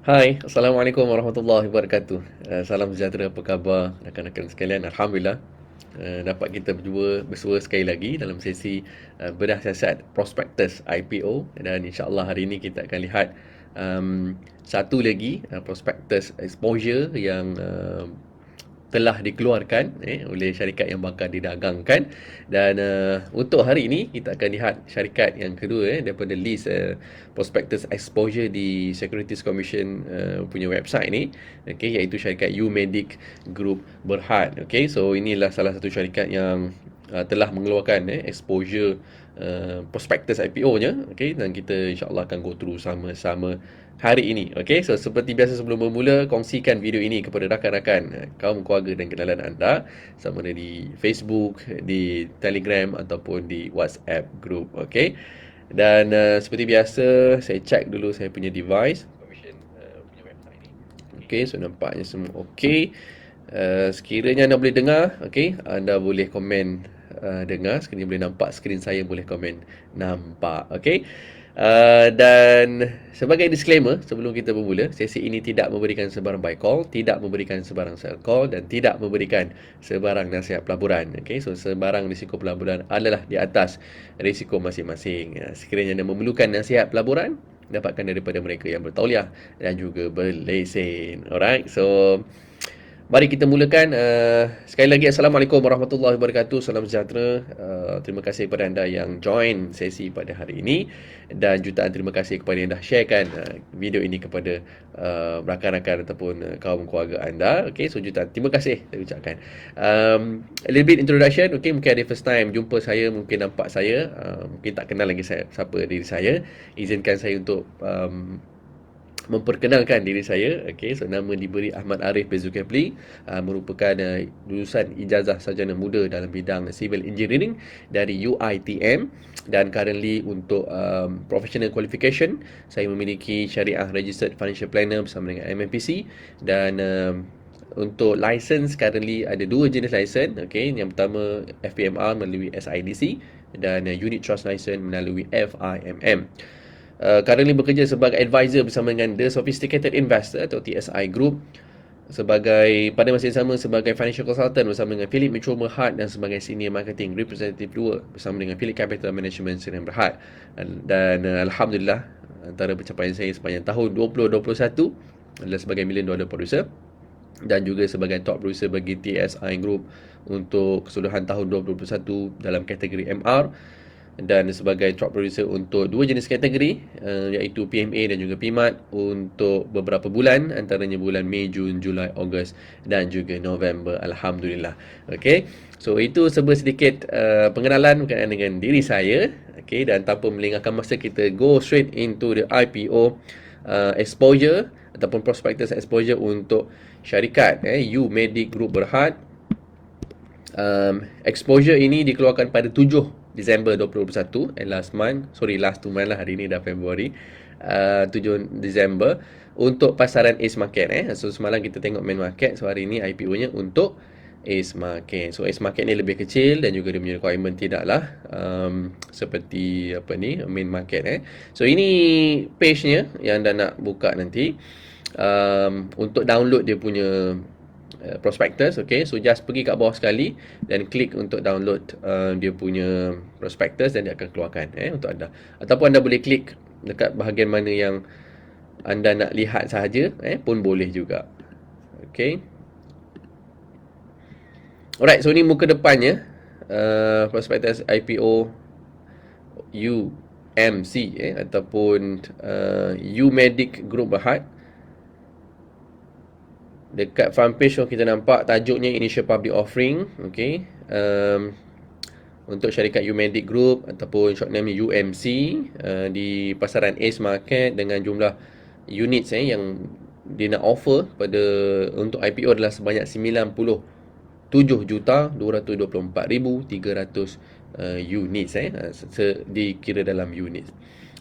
Hai, Assalamualaikum warahmatullahi wabarakatuh. Salam sejahtera, apa khabar rakan-rakan sekalian? Alhamdulillah, dapat kita bersua sekali lagi dalam sesi bedah siasat prospektus IPO, dan insyaAllah hari ini kita akan lihat satu lagi prospektus exposure yang telah dikeluarkan oleh syarikat yang bakal didagangkan. Dan untuk hari ini kita akan lihat syarikat yang kedua daripada list prospectus exposure di Securities Commission punya website ni, okey, iaitu syarikat UMedic Group Berhad. Okey, so inilah salah satu syarikat yang telah mengeluarkan exposure prospectus IPO-nya, okey, dan kita insya-Allah akan go through sama-sama hari ini. Okey, so seperti biasa sebelum bermula, kongsikan video ini kepada rakan-rakan, kaum keluarga dan kenalan anda, sama ada di Facebook, di Telegram ataupun di WhatsApp group. Okey. Dan seperti biasa, saya check dulu saya punya device commission punya website ni. Okey, so nampaknya semua okey. Sekiranya anda boleh dengar, okey, anda boleh komen dengar. Sekiranya boleh nampak skrin saya, boleh komen nampak. Okey. Dan sebagai disclaimer sebelum kita bermula, sesi ini tidak memberikan sebarang buy call, tidak memberikan sebarang sell call, dan tidak memberikan sebarang nasihat pelaburan. Okay, so sebarang risiko pelaburan adalah di atas risiko masing-masing. Sekiranya anda memerlukan nasihat pelaburan, dapatkan daripada mereka yang bertauliah dan juga berlesen. Alright, so mari kita mulakan. Sekali lagi, Assalamualaikum warahmatullahi wabarakatuh. Salam sejahtera. Terima kasih kepada anda yang join sesi pada hari ini. Dan jutaan terima kasih kepada yang dah sharekan video ini kepada rakan-rakan ataupun kaum keluarga anda. Okay, so jutaan terima kasih saya ucapkan. A little bit introduction. Okay, mungkin ada first time jumpa saya, mungkin nampak saya, mungkin tak kenal lagi saya, siapa diri saya. Izinkan saya untuk memperkenalkan diri saya. Okey, so nama diberi Ahmad Arif bin Zulkifli, merupakan lulusan ijazah sarjana muda dalam bidang civil engineering dari UiTM, dan currently untuk professional qualification saya memiliki Syariah Registered Financial Planner bersama dengan MMPC. Dan untuk license currently ada dua jenis license. Okey, yang pertama FPMR melalui SIDC, dan unit trust license melalui FIMM. Currently bekerja sebagai advisor bersama dengan The Sophisticated Investor atau TSI Group, pada masa yang sama sebagai financial consultant bersama dengan Philip Mitchell Berhad, dan sebagai senior marketing representative 2 bersama dengan Philip Capital Management Sdn Berhad. Dan Alhamdulillah, antara pencapaian saya sepanjang tahun 2021 adalah sebagai $1 million producer, dan juga sebagai top producer bagi TSI Group untuk keseluruhan tahun 2021 dalam kategori MR, dan sebagai top producer untuk dua jenis kategori, iaitu PMA dan juga PMAT untuk beberapa bulan, antaranya bulan Mei, Jun, Julai, Ogos dan juga November. Alhamdulillah. Okay, so itu sedikit pengenalan berkaitan dengan diri saya. Okay, dan tanpa melengahkan masa, kita go straight into the IPO exposure ataupun prospectus exposure untuk syarikat UMedic Group Berhad. Exposure ini dikeluarkan pada 7 Disember 2021, last 2 month lah, hari ni dah Februari. 7 Disember untuk pasaran Ace Market. So semalam kita tengok main market, so hari ni IPO-nya untuk Ace Market. So Ace Market ni lebih kecil dan juga dia punya requirement tidaklah seperti main market. So ini page-nya yang anda nak buka nanti. Untuk download dia punya prospectus. Okay, so just pergi kat bawah sekali dan klik untuk download dia punya prospectus, dan dia akan keluarkan untuk anda. Ataupun anda boleh klik dekat bahagian mana yang anda nak lihat sahaja pun boleh juga. Okay, alright, so ni muka depannya prospectus IPO UMC ataupun UMedic Group Berhad. Dekat front page kita nampak tajuknya Initial Public Offering. Okay, untuk syarikat UMedic Group ataupun short name UMC di pasaran Ace Market dengan jumlah units yang dia nak offer pada untuk IPO adalah sebanyak 97,224,300 units dikira dalam units.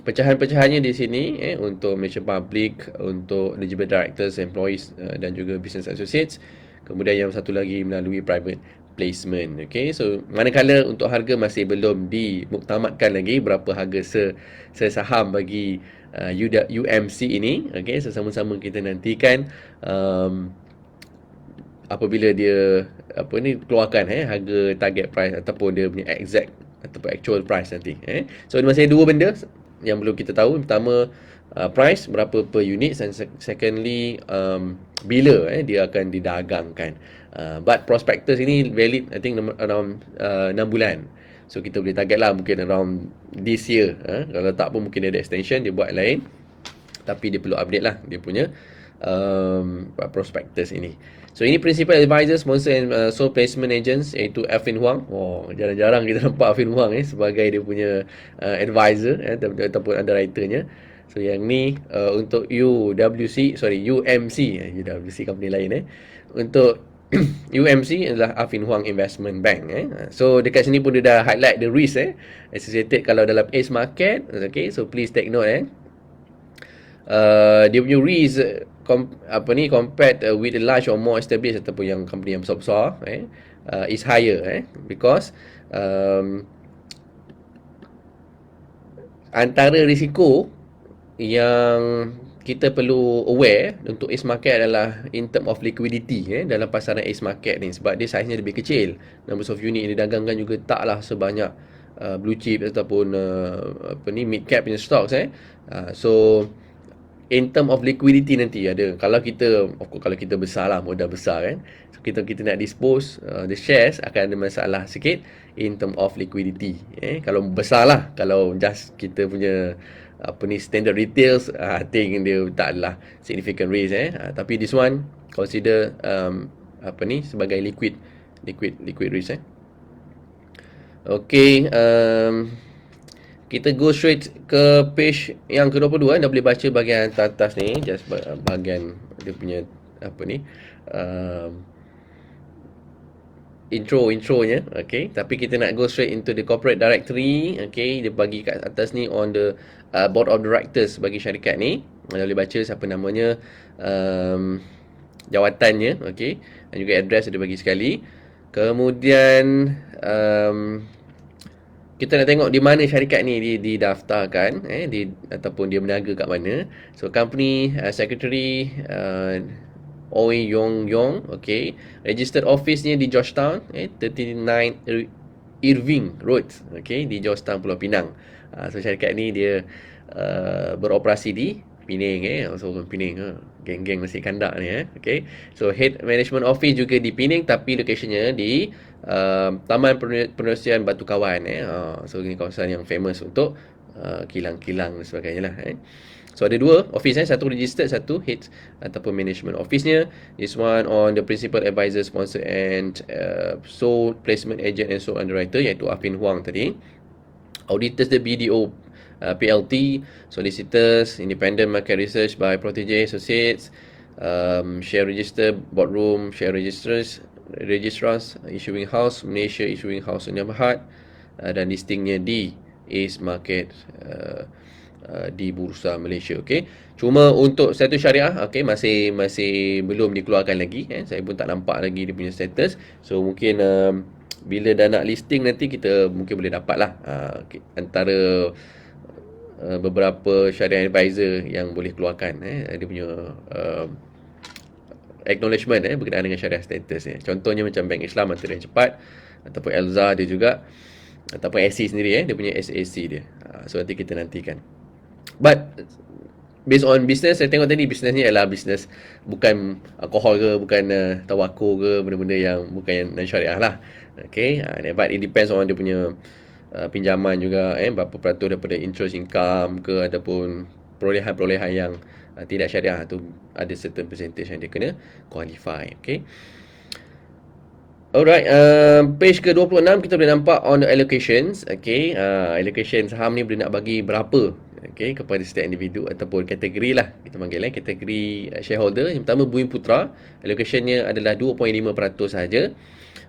Pecahan-pecahannya di sini untuk Malaysian Public, untuk eligible directors, employees dan juga business associates. Kemudian yang satu lagi melalui private placement. Okay, so manakala untuk harga masih belum dimuktamadkan lagi berapa harga sesaham bagi UMC ini. Okay, so sama-sama kita nantikan apabila dia keluarkan harga target price ataupun dia punya exact ataupun actual price nanti. So masih ada dua benda yang perlu kita tahu. Pertama, price berapa per unit, dan secondly, bila dia akan didagangkan. But prospectus ini valid I think around 6 bulan. So kita boleh target lah mungkin around this year. Kalau tak pun mungkin dia ada extension, dia buat lain. Tapi dia perlu update lah dia punya prospectus ini. So ini principal advisor, sponsor and sole placement agents, iaitu Alvin Huang. Jarang-jarang kita nampak Alvin Huang sebagai dia punya advisor ataupun underwriternya. So yang ni untuk UMC company lain. Untuk UMC adalah Alvin Huang Investment Bank. So dekat sini pun dia dah highlight the risk associated kalau dalam ACE market. Okay, so please take note dia punya risk compared with the large or more established ataupun yang company yang besar-besar is higher because antara risiko yang kita perlu aware untuk ACE market adalah in term of liquidity dalam pasaran ACE market ni, sebab dia size nya lebih kecil, numbers of unit yang didagangkan juga taklah sebanyak blue chip ataupun mid cap punya stocks so in term of liquidity nanti ada, kalau kita besar lah, modal besar so kita nak dispose the shares akan ada masalah sikit in term of liquidity kalau besar lah. Kalau just kita punya standard retails, I think dia tak adalah significant risk tapi this one consider sebagai liquid risk Okay, kita go straight ke page yang ke-22. Dah boleh baca bahagian atas ni, just bahagian dia punya intronya. Okay, tapi kita nak go straight into the corporate directory. Okay, dia bagi kat atas ni on the board of directors bagi syarikat ni. Dah boleh baca siapa namanya, jawatannya, okay, dan juga address dia bagi sekali. Kemudian kita nak tengok di mana syarikat ni didaftarkan ataupun dia berniaga kat mana. So company secretary Oi Yong, okay. Registered office ni di Georgetown 39 Irving Road, okay, di Georgetown, Pulau Pinang. So syarikat ni dia beroperasi di Pening so Pening geng-geng nasi kandak ni okay. So head management office juga di Pening, tapi locationnya di Taman Penerusian Batu Kawan so ini kawasan yang famous untuk kilang-kilang dan sebagainya lah So ada dua office satu registered, satu head ataupun management office-nya. This one on the principal advisor, sponsor and sole placement agent and sole underwriter, iaitu Alvin Huang tadi. Auditors the BDO PLT, solicitors, independent market research by Protege Associates, share register, boardroom, share registrars, issuing house, Malaysia issuing house Sdn Bhd, dan listingnya di ACE market di Bursa Malaysia. Okay. Cuma untuk status syariah, okay, masih belum dikeluarkan lagi. Saya pun tak nampak lagi dia punya status. So mungkin bila dah nak listing nanti kita mungkin boleh dapat lah antara beberapa syariah advisor yang boleh keluarkan dia punya acknowledgement berkenaan dengan syariah status Contohnya macam Bank Islam antara yang cepat, ataupun Elza dia juga, ataupun SC sendiri dia punya SAC dia. So nanti kita nantikan. But based on business, saya tengok tadi business ni adalah business bukan alkohol ke, bukan tawako ke, benda-benda yang bukan yang non-syariah lah. Okay, but it depends on dia punya pinjaman juga, berapa peratus daripada interest income ke, ataupun perolehan-perolehan yang tidak syariah tu ada certain percentage yang dia kena qualify. Okay. Alright, page ke-26 kita boleh nampak on the allocations. Okay, allocation saham ni boleh nak bagi berapa kepada setiap individu ataupun kategori lah kita panggil kategori shareholder. Yang pertama Bumi Putra, allocationnya adalah 2.5% sahaja.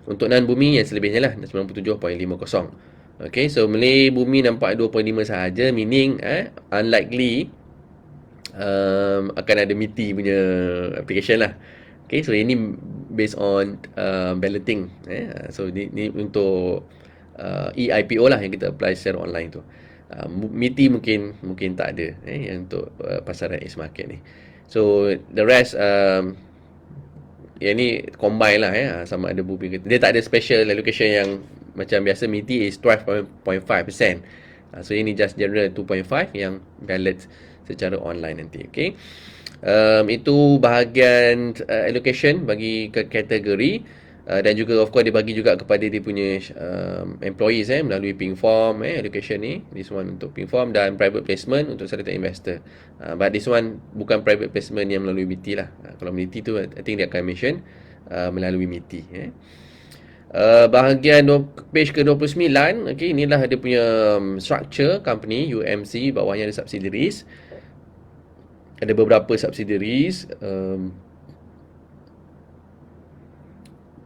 Untuk non-bumi yang selebihnya lah 97.50. Okay, so Malay Bumi nampak 2.5 sahaja, meaning unlikely akan ada MITI punya application lah. Okay, so ini based on balloting. So ni untuk EIPO lah yang kita apply secara online tu. MITI mungkin tak ada yang untuk pasaran Ace Market ni. So the rest yang ni combine lah sama ada Boomi ke. Dia tak ada special allocation yang macam biasa. MITI is 12.5%. So ini just general 2.5 yang balance secara online nanti. Okay. Itu bahagian allocation bagi ke kategori. Dan juga of course dia bagi juga kepada dia punya employees melalui pink form allocation ni. This one untuk pink form dan private placement untuk certain investor. But this one bukan private placement yang melalui MITI lah. Kalau MITI tu I think dia akan mention melalui MITI. Bahagian page ke-29, okay, inilah dia punya structure company UMC, bawahnya ada subsidiaries. Ada beberapa subsidiaries.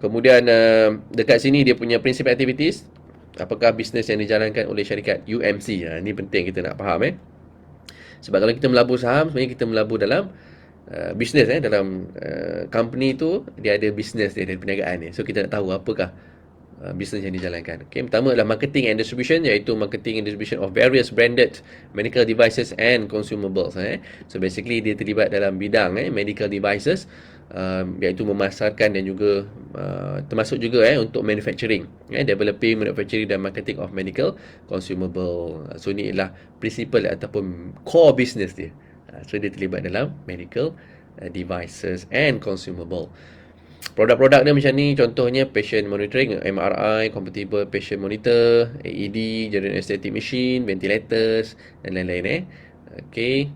Kemudian dekat sini dia punya principal activities. Apakah bisnes yang dijalankan oleh syarikat UMC? Ini penting kita nak faham. Sebab kalau kita melabur saham, sebenarnya kita melabur dalam bisnes. Dalam company tu dia ada bisnes dia, ada perniagaan ni. So kita nak tahu apakah bisnes yang dijalankan. Okay, pertama adalah marketing and distribution, iaitu marketing and distribution of various branded medical devices and consumables. So basically dia terlibat dalam bidang medical devices, iaitu memasarkan dan juga termasuk juga untuk manufacturing, developing, manufacturing dan marketing of medical consumable. So ini adalah principal ataupun core business dia. So dia terlibat dalam medical devices and consumable. Produk-produk dia macam ni, contohnya patient monitoring, MRI, compatible patient monitor, AED, general anesthetic machine, ventilators dan lain-lain. Okay.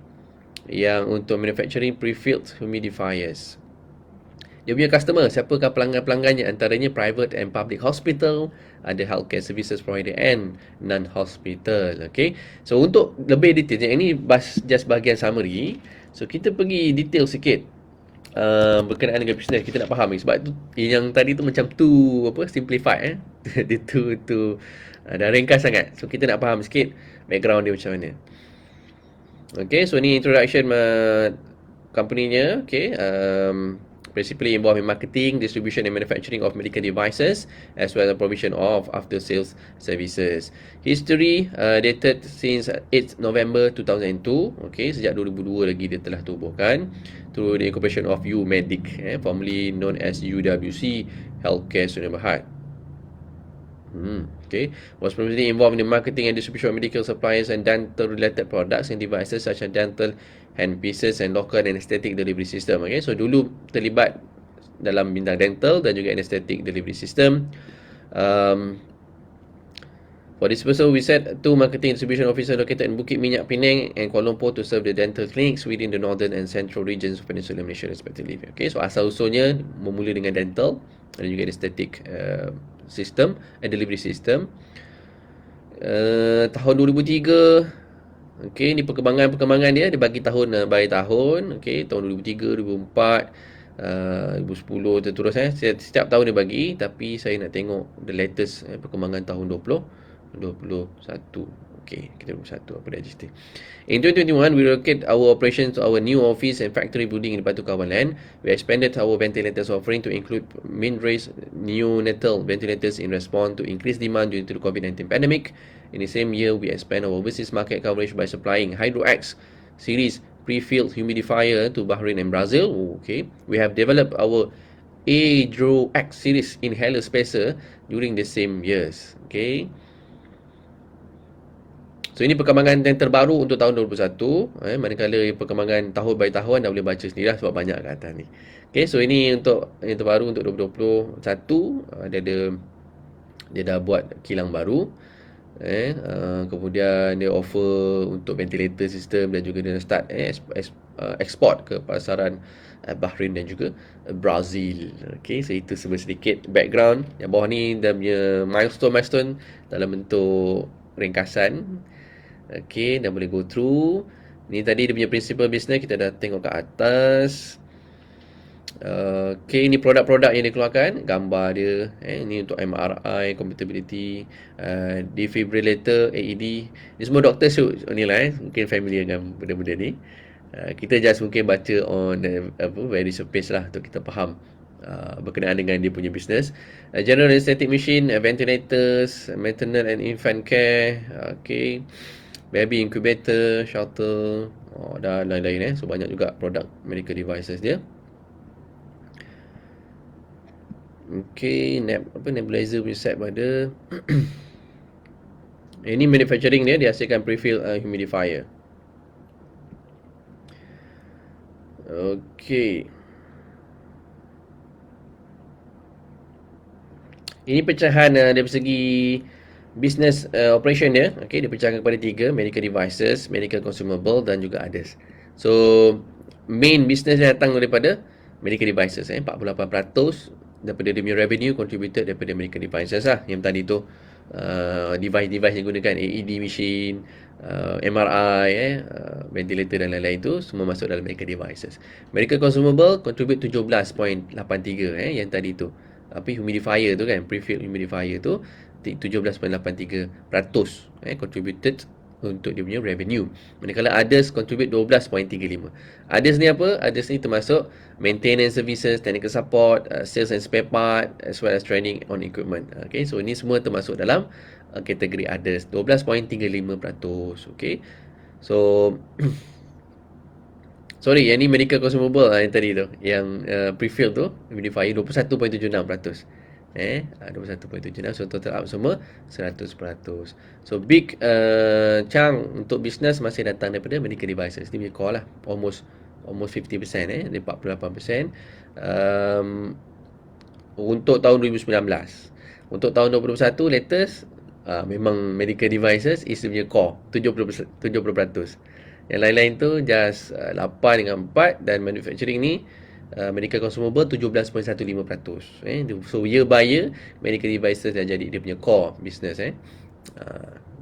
Yang untuk manufacturing pre-filled humidifiers. Dia punya customer, siapakah pelanggan-pelanggannya? Antaranya private and public hospital, ada healthcare services provider and non-hospital. Okay. So untuk lebih detail, yang ini just bahagian summary. So kita pergi detail sikit berkenaan dengan bisnes, kita nak faham ni. Sebab tu yang tadi tu macam simplified dia tu dah ringkas sangat. So kita nak faham sikit background dia macam mana. Okay, so ni introduction company-nya. Okay, principally involved in marketing, distribution and manufacturing of medical devices as well as provision of after sales services. History dated since 8 November 2002. Okay, sejak 2002 lagi dia telah tubuhkan through the incorporation of UMedic, formerly known as UWC Healthcare Sdn Bhd. Okay, was previously involved in the marketing and distribution of medical supplies and dental related products and devices such as dental handpieces and local anesthetic delivery system. Okay, so dulu terlibat dalam bidang dental dan juga anesthetic delivery system. For this purpose, we set 2 marketing distribution officers located in Bukit Minyak, Penang and Kuala Lumpur to serve the dental clinics within the northern and central regions of Peninsular Malaysia respectively. Okay, so asal usulnya bermula dengan dental dan juga anesthetic system and delivery system. Tahun 2003, okay, ni perkembangan dia bagi tahun by tahun. Okay, tahun 2003, 2004, 2010 terus setiap tahun dia bagi, tapi saya nak tengok the latest perkembangan tahun 2021. Okay, kita 21 apa dah register. In 2021, we relocate our operations to our new office and factory building in Batu Kawan Land. We expanded our ventilators offering to include mid-range neonatal ventilators in response to increased demand due to the COVID-19 pandemic. In the same year, we expand our overseas market coverage by supplying HydroX series pre-filled humidifier to Bahrain and Brazil. Okay, we have developed our HydroX series inhaler spacer during the same years. Okay. So ini perkembangan yang terbaru untuk tahun 2021. Manakala perkembangan tahun by tahun dah boleh baca sendiri lah sebab banyak kat atas ni. Okay, so ini untuk yang terbaru untuk 2021. Dia dah buat kilang baru. Kemudian dia offer untuk ventilator system dan juga dia start export ke pasaran Bahrain dan juga Brazil. Okay, so itu sedikit background. Yang bawah ni dia punya milestone dalam bentuk ringkasan. Okay, dah boleh go through. Ni tadi dia punya principal business, kita dah tengok kat atas. Okay, ni produk-produk yang dikeluarkan, gambar dia. Ni untuk MRI, compatibility, defibrillator, AED. Ni semua doktor ni lah mungkin familiar dengan benda-benda ni. Kita just mungkin baca on very surface lah untuk kita faham berkenaan dengan dia punya business. General anesthetic machine, ventilators, maternal and infant care. Okay. baby incubator, shelter, dan lain-lain. So banyak juga produk medical devices dia. Okay, nebulizer punya set pada ini manufacturing dia hasilkan prefill humidifier. Okay. Ini pecahan dari segi business operation dia. Okay, dia pecahkan kepada 3, medical devices, medical consumable dan juga others. So, main business dia datang daripada medical devices. 48% daripada dia punya revenue contributed daripada medical devices lah. Yang tadi tu, device-device yang gunakan AED machine, MRI, ventilator dan lain-lain tu semua masuk dalam medical devices. Medical consumable contribute 17.83 yang tadi tu. Tapi humidifier tu kan, pre-filled humidifier tu 17.83% contributed untuk dia punya revenue. Manakala others contribute 12.35. Others ni apa? Others ni termasuk maintenance services, technical support, sales and spare part, as well as training on equipment. Okay, so ini semua termasuk dalam kategori others, 12.35%. Okay, so sorry, yang ni medical consumable yang tadi tu, yang pre-fill tu, humidifier 21.76%. 21.76%. So total up semua 100%. So big chunk untuk business masih datang daripada medical devices. Ni punya core lah. Almost 50%, dia 48%. Untuk tahun 2019. Untuk tahun 2021 latest, memang medical devices is dia punya core 70%. Yang lain-lain tu just 8 dengan 4, dan manufacturing ni medical consumable 17.15%. So year by year medical devices dah jadi dia punya core business.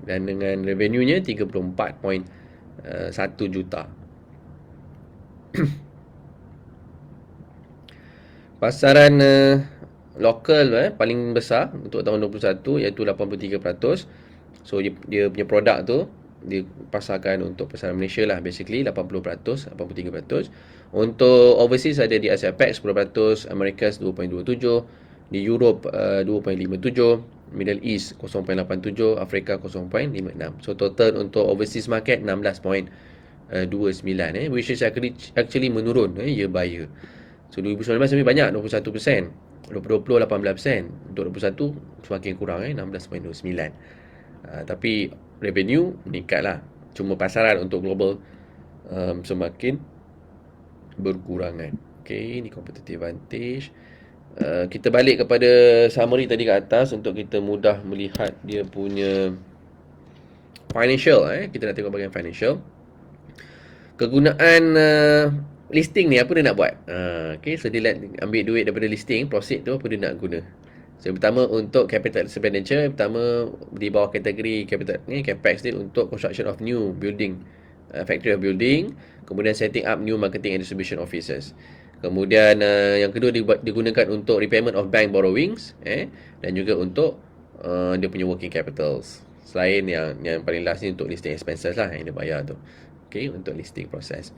Dan dengan revenue-nya 34.1 juta. Pasaran lokal paling besar untuk tahun 2021 iaitu 83%. So dia punya produk tu dia pasarkan untuk pasaran Malaysia lah, basically 80%, 83%. Untuk overseas ada di Asia Pac 10%, Americas 2.27%, di Europe 2.57%, Middle East 0.87%, Afrika 0.56%. So total untuk overseas market 16.29%, which is actually menurun year by year. So 2019 lebih banyak 21%, 2020 18%, untuk 2021 semakin kurang 16.29%. Tapi revenue meningkat lah. Cuma pasaran untuk global semakin berkurangan. Okay, ni competitive advantage. Kita balik kepada summary tadi kat atas untuk kita mudah melihat dia punya financial. Kita nak tengok bahagian financial. Kegunaan listing ni, apa dia nak buat? Okay, so dia ambil duit daripada listing, proceed tu apa dia nak guna. So pertama untuk capital expenditure, pertama di bawah kategori capital ni capex ni untuk construction of new building, factory of building, kemudian setting up new marketing and distribution offices. Kemudian yang kedua digunakan untuk repayment of bank borrowings, dan juga untuk dia punya working capitals. Selain yang paling last ni untuk listing expenses lah yang dia bayar tu. Okay, untuk listing proses.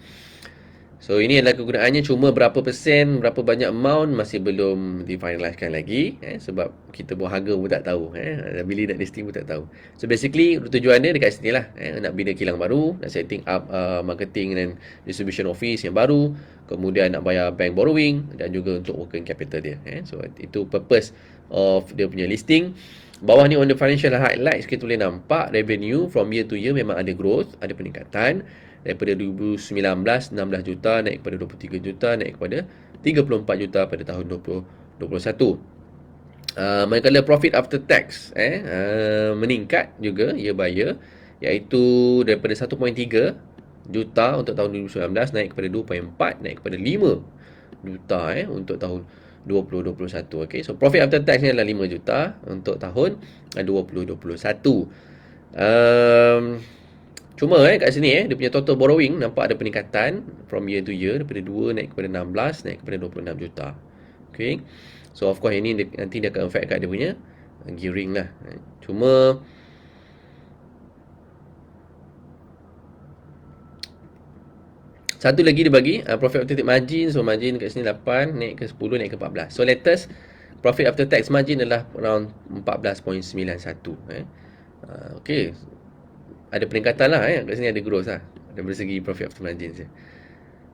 So ini adalah kegunaannya, cuma berapa persen, berapa banyak amount masih belum difinalisekan lagi, sebab kita buat harga pun tak tahu, bila nak listing pun tak tahu. So basically tujuan dia dekat sini lah, nak bina kilang baru, nak setting up marketing dan distribution office yang baru, kemudian nak bayar bank borrowing dan juga untuk working capital dia. So itu purpose of dia punya listing. Bawah ni on the financial highlights kita boleh nampak revenue from year to year memang ada growth, ada peningkatan. Daripada 2019 16 juta naik kepada 23 juta, naik kepada 34 juta pada tahun 2021. Manakala profit after tax meningkat juga year by year, iaitu daripada 1.3 juta untuk tahun 2019 naik kepada 2.4, naik kepada 5 juta untuk tahun 2021. Okay, so profit after tax ni adalah 5 juta untuk tahun 2021. Cuma kat sini dia punya total borrowing nampak ada peningkatan from year to year, daripada 2 naik kepada 16, naik kepada 26 juta. Okay, so of course ini nanti dia akan affect kat dia punya gearing lah. Cuma satu lagi dia bagi profit after tax margin. So margin kat sini 8, naik ke 10, naik ke 14. So latest profit after tax margin adalah around 14.91. Okay, ada peningkatan lah, kat sini ada growth lah dari segi profit after margins.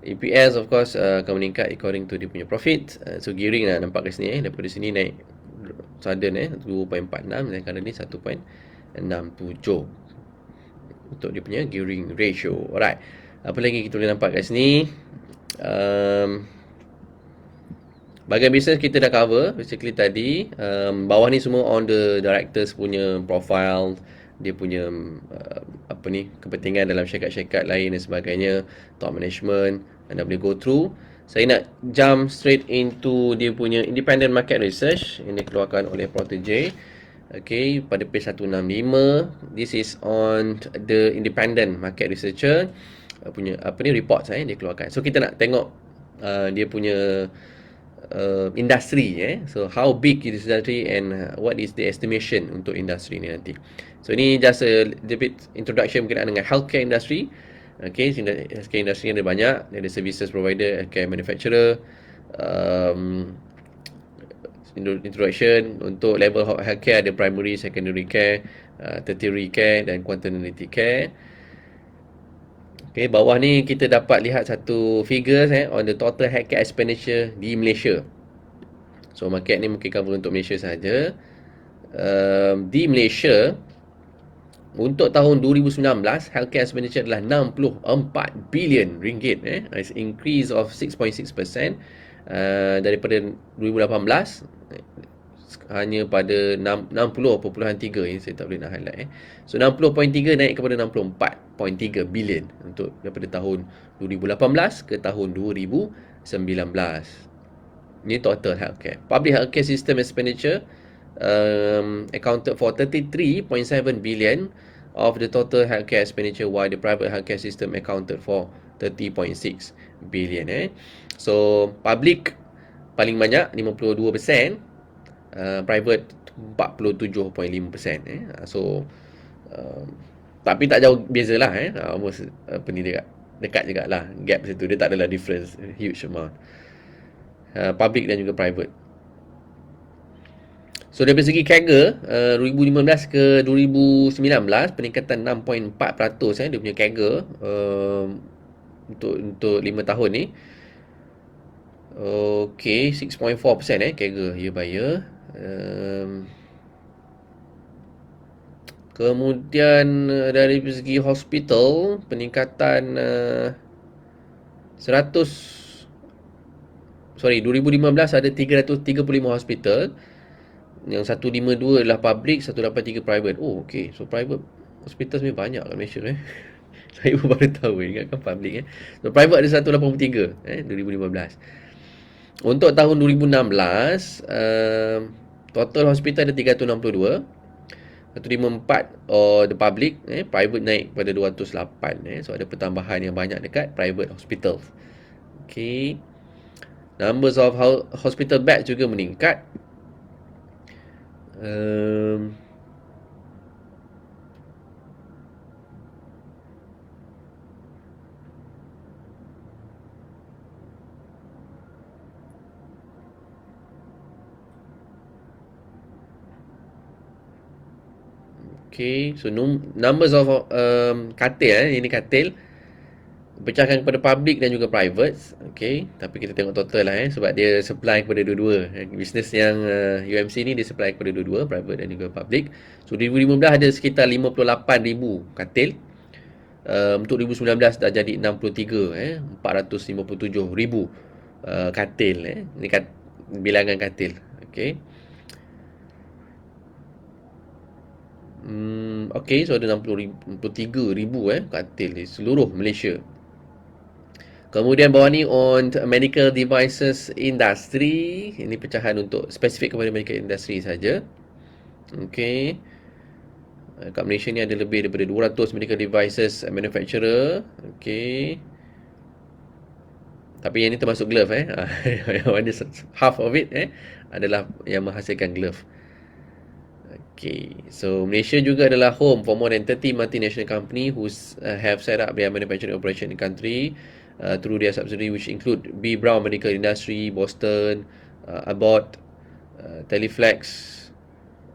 EPS of course akan meningkat according to dia punya profit. So gearing lah nampak kat sini, daripada sini naik sudden 2.46 dan kadang ni 1.67 untuk dia punya gearing ratio. Alright, apa lagi kita boleh nampak kat sini? Bahagian business kita dah cover basically tadi. Bawah ni semua on the directors punya profile, dia punya kepentingan dalam syarikat-syarikat lain dan sebagainya, top management, anda boleh go through. Saya nak jump straight into dia punya independent market research yang dikeluarkan oleh Protege. Okay, pada page 165. This is on the independent market researcher punya reports dia keluarkan. So kita nak tengok dia punya industri. So how big is the industry and what is the estimation untuk industri ni nanti. So ini just a little bit introduction berkenaan dengan healthcare industry. Okay, healthcare industry ada banyak. Ada services provider, healthcare manufacturer, introduction untuk level healthcare ada primary, secondary care, tertiary care dan quaternary care. Okay, bawah ni kita dapat lihat satu figures on the total healthcare expenditure di Malaysia. So market ni mungkin cover untuk Malaysia saja. Di Malaysia untuk tahun 2019 healthcare expenditure adalah 64 bilion ringgit. It's increase of 6.6% daripada 2018. Hanya pada 60.3 saya tak boleh nak highlight. So 60.3 naik kepada 64.3 bilion untuk daripada tahun 2018 ke tahun 2019. Ini total healthcare. Public healthcare system expenditure accounted for 33.7 billion of the total healthcare expenditure, while the private healthcare system accounted for 30.6 billion. So public paling banyak 52%, private 47.5%. So tapi tak jauh beza lah. Almost dekat juga lah gap situ. Dia tak adalah difference huge amount, public dan juga private. So dari segi CAGR 2015 ke 2019 peningkatan 6.4% dia punya CAGR untuk 5 tahun ni. Okay, 6.4% CAGR year by year. Kemudian dari segi hospital peningkatan 2015 ada 335 hospital. Yang 152 adalah public, 183 private. Oh, okay. So private hospital sebenarnya banyak kat Malaysia. Saya pun baru tahu, ingatkan public. So private ada 183 2015. Untuk tahun 2016 total hospital ada 362. 154 the public, private naik pada 208. So ada pertambahan yang banyak dekat private hospital. Okay. Numbers of hospital beds juga meningkat. Okay, so numbers of katil, ini katil pecahkan kepada public dan juga private. Okay, tapi kita tengok total lah sebab dia supply kepada dua-dua. Bisnes yang UMC ni dia supply kepada dua-dua, private dan juga public. So 2015 ada sekitar 58,000 katil. Untuk 2019 dah jadi 63, 457,000 katil. Ini bilangan katil. Okay. Okay, so ada 63,000 katil di seluruh Malaysia. Kemudian bawah ni on medical devices industry. Ini pecahan untuk spesifik kepada medical industry saja. Okay. Kat Malaysia ni ada lebih daripada 200 medical devices manufacturer. Okay. Tapi yang ni termasuk glove. Half of it adalah yang menghasilkan glove. Okay, so Malaysia juga adalah home for more than 30 multinational company who have set up their manufacturing operation in the country through their subsidiary, which include B. Brown Medical Industry, Boston, Abbott, Teleflex,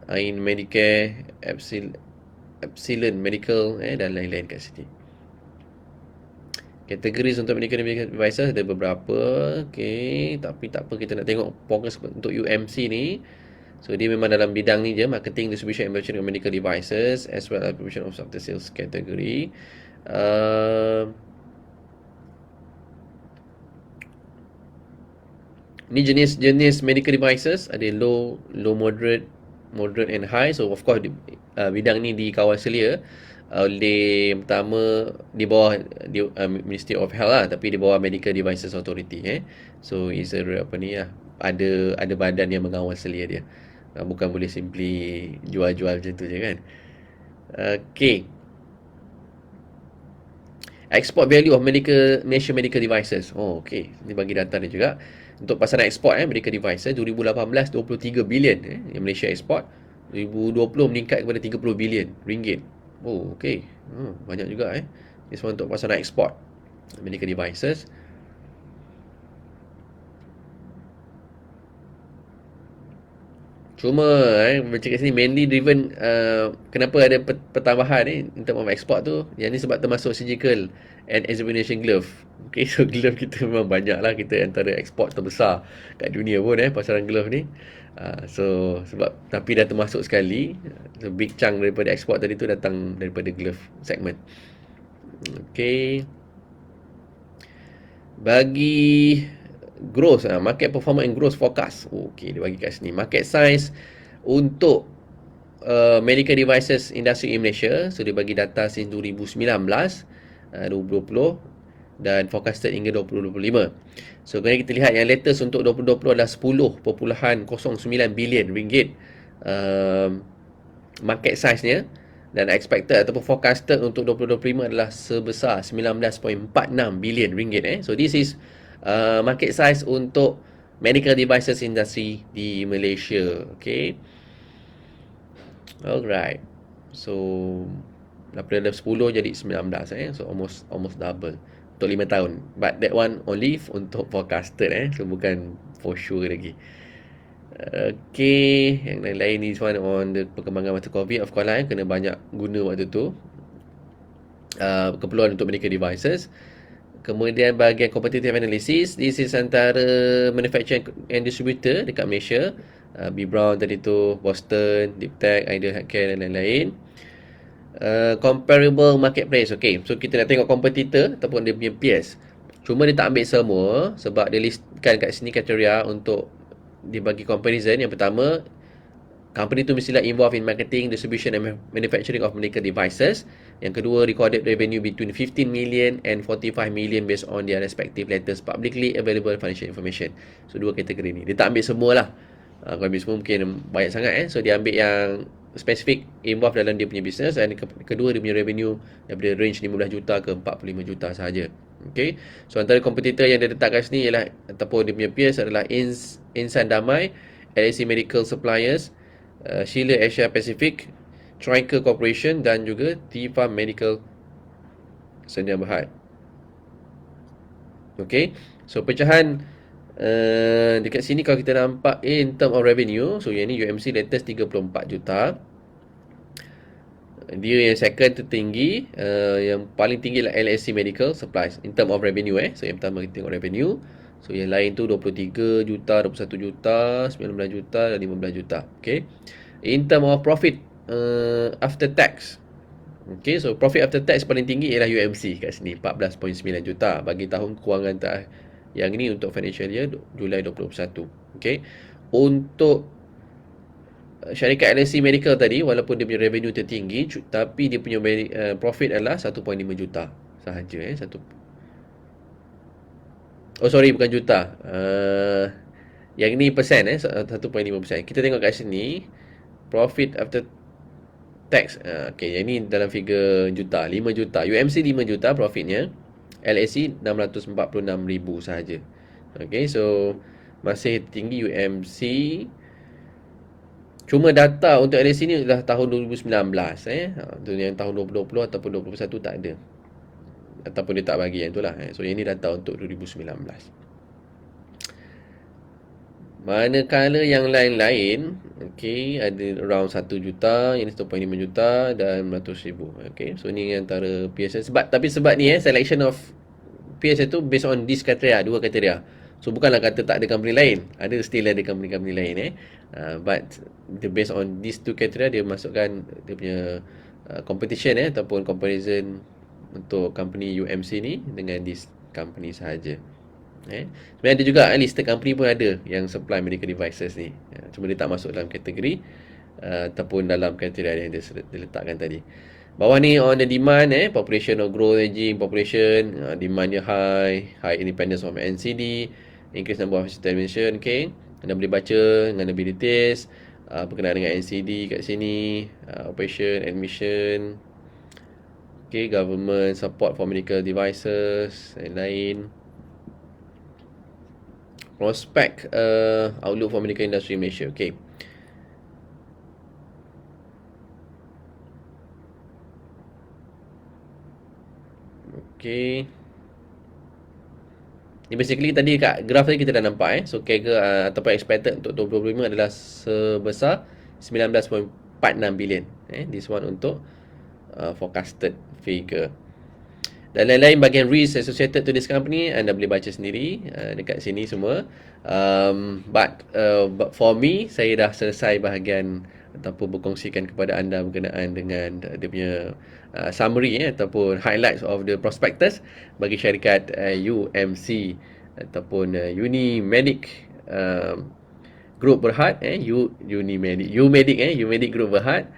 Ain Medicare, Epsilon Medical dan lain-lain kat sini. Kategori untuk medical devices ada beberapa. Okay, tapi tak apa, kita nak tengok fokus untuk UMC ni. So dia memang dalam bidang ni je, marketing, distribution and manufacturing of medical devices as well as provision of after sales category. Ni jenis-jenis medical devices, ada low, moderate and high. So of course bidang ni dikawal selia oleh pertama di bawah Ministry of Health lah, tapi di bawah Medical Devices Authority. So is a apa ni lah, ada badan yang mengawal selia dia. Bukan boleh simply jual-jual macam tu je kan. Okay. Export value of Malaysia medical devices. Oh, okay. Ini bagi data dia juga. Untuk pasaran ekspor medical devices 2018 23 bilion yang Malaysia eksport. 2020 meningkat kepada 30 bilion ringgit. Oh, okay. Banyak juga Ini semua untuk pasaran ekspor medical devices. Cuma baca kat sini mainly driven kenapa ada pertambahan in term of export tu, yang ni sebab termasuk surgical and examination glove. Okay, so glove kita memang banyak lah, kita antara export terbesar kat dunia pun pasaran glove ni. So sebab tapi dah termasuk sekali, so big chunk daripada export tadi tu datang daripada glove segment. Okay, bagi growth, market performance and growth forecast. Okay, dia bagi kat sini market size untuk medical devices industry in Malaysia. So dia bagi data since 2019, 2020 dan forecasted hingga 2025. So kalau kita lihat yang latest untuk 2020 adalah 10.09 bilion ringgit market size nya, dan expected ataupun forecasted untuk 2025 adalah sebesar 19.46 bilion ringgit. So this is market size untuk medical devices industry di Malaysia. Okay. Alright. So daripada 10 jadi 19 so almost double untuk 5 tahun. But that one only untuk forecasted so bukan for sure lagi. Okay, yang lain-lain ni semua on the perkembangan masa COVID. Of course lah kena banyak guna waktu tu keperluan untuk medical devices. Kemudian bahagian competitive analysis, this is antara manufacturer and distributor dekat Malaysia. B. Brown tadi tu, Boston, Deep Tech, Ideal Healthcare dan lain-lain. Comparable marketplace. Okay, so kita nak tengok competitor ataupun dia punya peers. Cuma dia tak ambil semua sebab dia listkan kat sini kriteria untuk dibagi comparison. Yang pertama, company tu mestilah involved in marketing, distribution and manufacturing of medical devices. Yang kedua, recorded revenue between 15 million and 45 million based on their respective letters publicly available financial information. So, dua kategori ni. Dia tak ambil semua lah. Kalau ambil semua mungkin banyak sangat So, dia ambil yang spesifik involved dalam dia punya business. Dan kedua, dia punya revenue daripada range 15 juta ke 45 juta sahaja. Okay. So, antara kompetitor yang dia letak kat sini ialah, ataupun dia punya peers adalah Insan Damai, LAC Medical Suppliers, Sheila Asia Pacific, Triker Corporation dan juga T-Farm Medical Sdn Bhd. Okay, so pecahan dekat sini kalau kita nampak in term of revenue, so yang ni UMC latest 34 juta. Dia yang second tertinggi, yang paling tinggi lah LSC Medical Supplies in term of revenue. So yang pertama kita tengok revenue. So yang lain tu 23 juta, 21 juta, 19 juta dan 15 juta. Okay, in term of profit after tax. Okay, so profit after tax paling tinggi ialah UMC kat sini, 14.9 juta bagi tahun kewangan yang ini untuk financial year Julai 2021. Okay, untuk syarikat LSC Medical tadi, walaupun dia punya revenue tertinggi, tapi dia punya profit adalah 1.5 juta sahaja. Oh sorry, bukan juta. Yang ni persen 1.5%. Kita tengok kat sini profit after tax. Okay, yang ni dalam figure juta, 5 juta. UMC 5 juta profitnya. LSC 646,000 sahaja. Okay, so masih tinggi UMC. Cuma data untuk LSC ni adalah tahun 2019. Yang tahun 2020 ataupun 2021 tak ada. Ataupun dia tak bagi yang tu lah. So yang ni data untuk 2019. Manakala yang lain-lain, okay, ada around 1 juta, yang ni 1.5 juta dan 100,000. Okay, so ni antara peers. Sebab ni selection of peers itu based on this criteria, dua kriteria. So bukanlah kata tak ada company lain, ada still ada company-company lain but based on these two criteria dia masukkan dia punya competition ataupun comparison untuk company UMC ni dengan this company sahaja. Sebenarnya ada juga listed company pun ada yang supply medical devices ni. Cuma dia tak masuk dalam kategori ataupun dalam kriteria yang dia letakkan tadi. Bawah ni on the demand population of growth aging population, demandnya high independence of NCD, increase number of admission. Okay, anda boleh baca dengan lebih details berkenaan dengan NCD kat sini, operation, admission. Okay, government support for medical devices, lain-lain. Prospect outlook for medical industry Malaysia. Okay. Okay. Ni basically tadi kat graf tadi kita dah nampak So CAGR ataupun expected untuk 2025 adalah sebesar 19.46 bilion. This one untuk forecasted figure. Dan lain-lain bahagian risk associated to this company anda boleh baca sendiri dekat sini semua. But for me, saya dah selesai bahagian ataupun berkongsikan kepada anda berkenaan dengan dia punya summary ataupun highlights of the prospectus bagi syarikat UMC ataupun Unimedic Group Berhad Umedic Group Berhad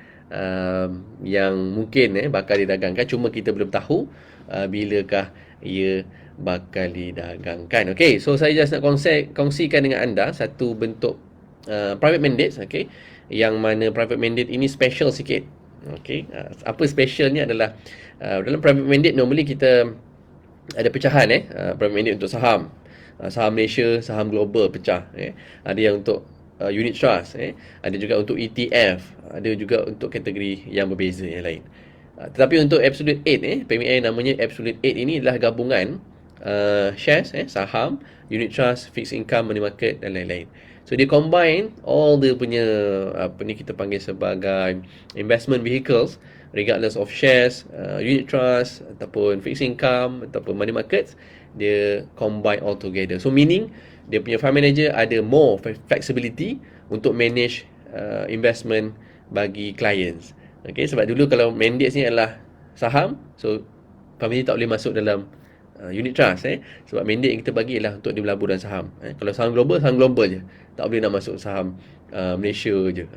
yang mungkin bakal didagangkan, cuma kita belum tahu bilakah ia bakal didagangkan. Okay, so saya just nak kongsikan dengan anda satu bentuk private mandate, okay, yang mana private mandate ini special sikit. Okay, apa specialnya adalah dalam private mandate normally kita ada pecahan private mandate untuk saham, saham Malaysia, saham global pecah. Ada yang untuk unit trust, ada juga untuk ETF, ada juga untuk kategori yang berbeza yang lain. Tetapi untuk Absolute 8 PMI namanya Absolute 8 ini adalah gabungan shares, saham, unit trust, fixed income, money market dan lain-lain. So dia combine all the punya apa ni kita panggil sebagai investment vehicles regardless of shares, unit trust ataupun fixed income ataupun money markets, dia combine all together. So meaning dia punya fund manager ada more flexibility untuk manage investment bagi clients. Okay, sebab dulu kalau mandates ni adalah saham, so fund manager tak boleh masuk dalam unit trust sebab mandate yang kita bagi ialah untuk dia berlabur dalam saham. Kalau saham global je, tak boleh nak masuk saham Malaysia je.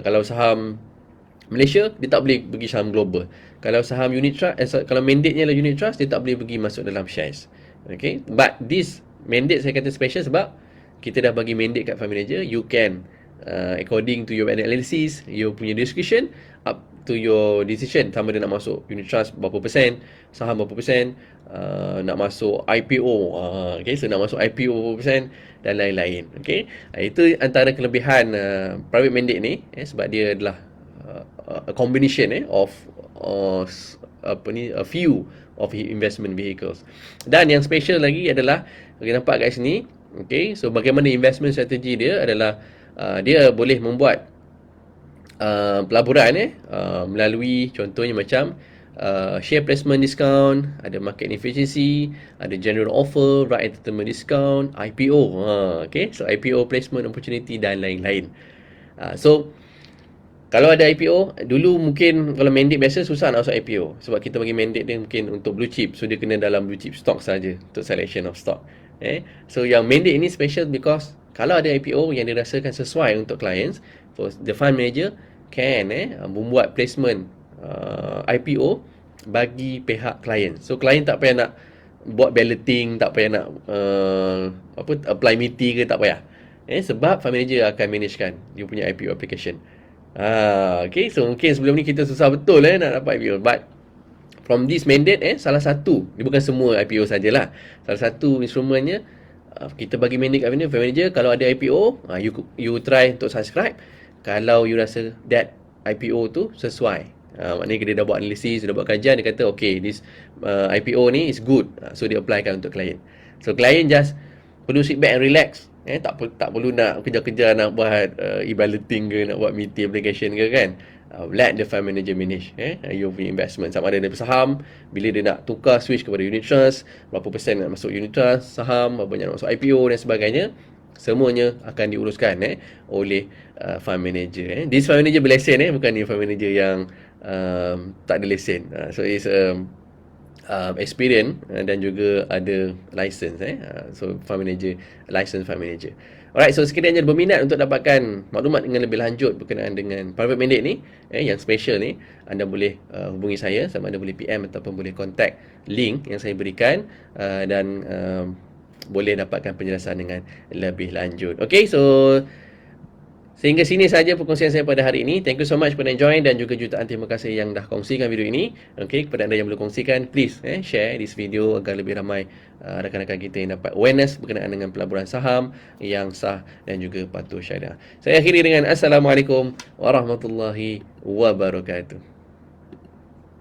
Kalau saham Malaysia, dia tak boleh pergi saham global. Kalau saham unit trust, kalau mandate-nya adalah unit trust, dia tak boleh pergi masuk dalam shares. Okay, but this mandate saya kata special sebab kita dah bagi mandate kat fund manager, you can according to your analysis, you punya discretion, up to your decision, sama dia nak masuk unit trust berapa persen, saham berapa persen, nak masuk IPO, okay, so nak masuk IPO berapa persen dan lain-lain. Okay, itu antara kelebihan private mandate ni sebab dia adalah a combination of a few of investment vehicles. Dan yang special lagi adalah kita nampak kat sini, okay, so bagaimana investment strategi dia adalah dia boleh membuat pelaburan melalui contohnya macam share placement discount, ada market efficiency, ada general offer, right entitlement discount, IPO, okay, so IPO placement opportunity dan lain-lain. So kalau ada IPO, dulu mungkin kalau mandate biasa susah nak masuk IPO sebab kita bagi mandate dia mungkin untuk blue chip, so dia kena dalam blue chip stock saja untuk selection of stock. So yang mandate ini special because kalau ada IPO yang dirasakan sesuai untuk clients, so the fund manager can membuat placement IPO bagi pihak client. So client tak payah nak buat balloting, tak payah nak apply meeting ke, tak payah. Sebab fund manager akan managekan dia punya IPO application. Okay, so mungkin sebelum ni kita susah betul nak dapat IPO, but from this mandate salah satu, dia bukan semua IPO sajalah, salah satu instrumennya kita bagi mandate kat fund manager, kalau ada IPO, you try untuk subscribe kalau you rasa that IPO tu sesuai. Maknanya dia dah buat analisis, dia dah buat kajian, dia kata okay, this IPO ni is good, so dia applykan untuk client. So client just perlu sit back and relax, Tak perlu nak kejar-kejar nak buat e-balloting ke, nak buat meeting application ke kan. Let the fund manager manage your investment. Sama ada dari saham, bila dia nak tukar switch kepada unit trust, berapa persen nak masuk unit trust, saham, berapa banyak nak masuk IPO dan sebagainya. Semuanya akan diuruskan oleh fund manager. This fund manager berlesen, bukan ni fund manager yang tak ada lesen. So it's experience dan juga ada license. So fund manager, license fund manager. Alright, so sekiranya ada berminat untuk dapatkan maklumat dengan lebih lanjut berkenaan dengan private mandate ni, yang special ni, anda boleh hubungi saya, sama ada boleh PM ataupun boleh contact link yang saya berikan, dan boleh dapatkan penjelasan dengan lebih lanjut. Okay, so sehingga sini saja perkongsian saya pada hari ini. Thank you so much kepada yang join dan juga jutaan terima kasih yang dah kongsikan video ini. Okay, kepada anda yang belum kongsikan, please share this video agar lebih ramai rakan-rakan kita yang dapat awareness berkenaan dengan pelaburan saham yang sah dan juga patuh syariah. Saya akhiri dengan Assalamualaikum warahmatullahi wabarakatuh.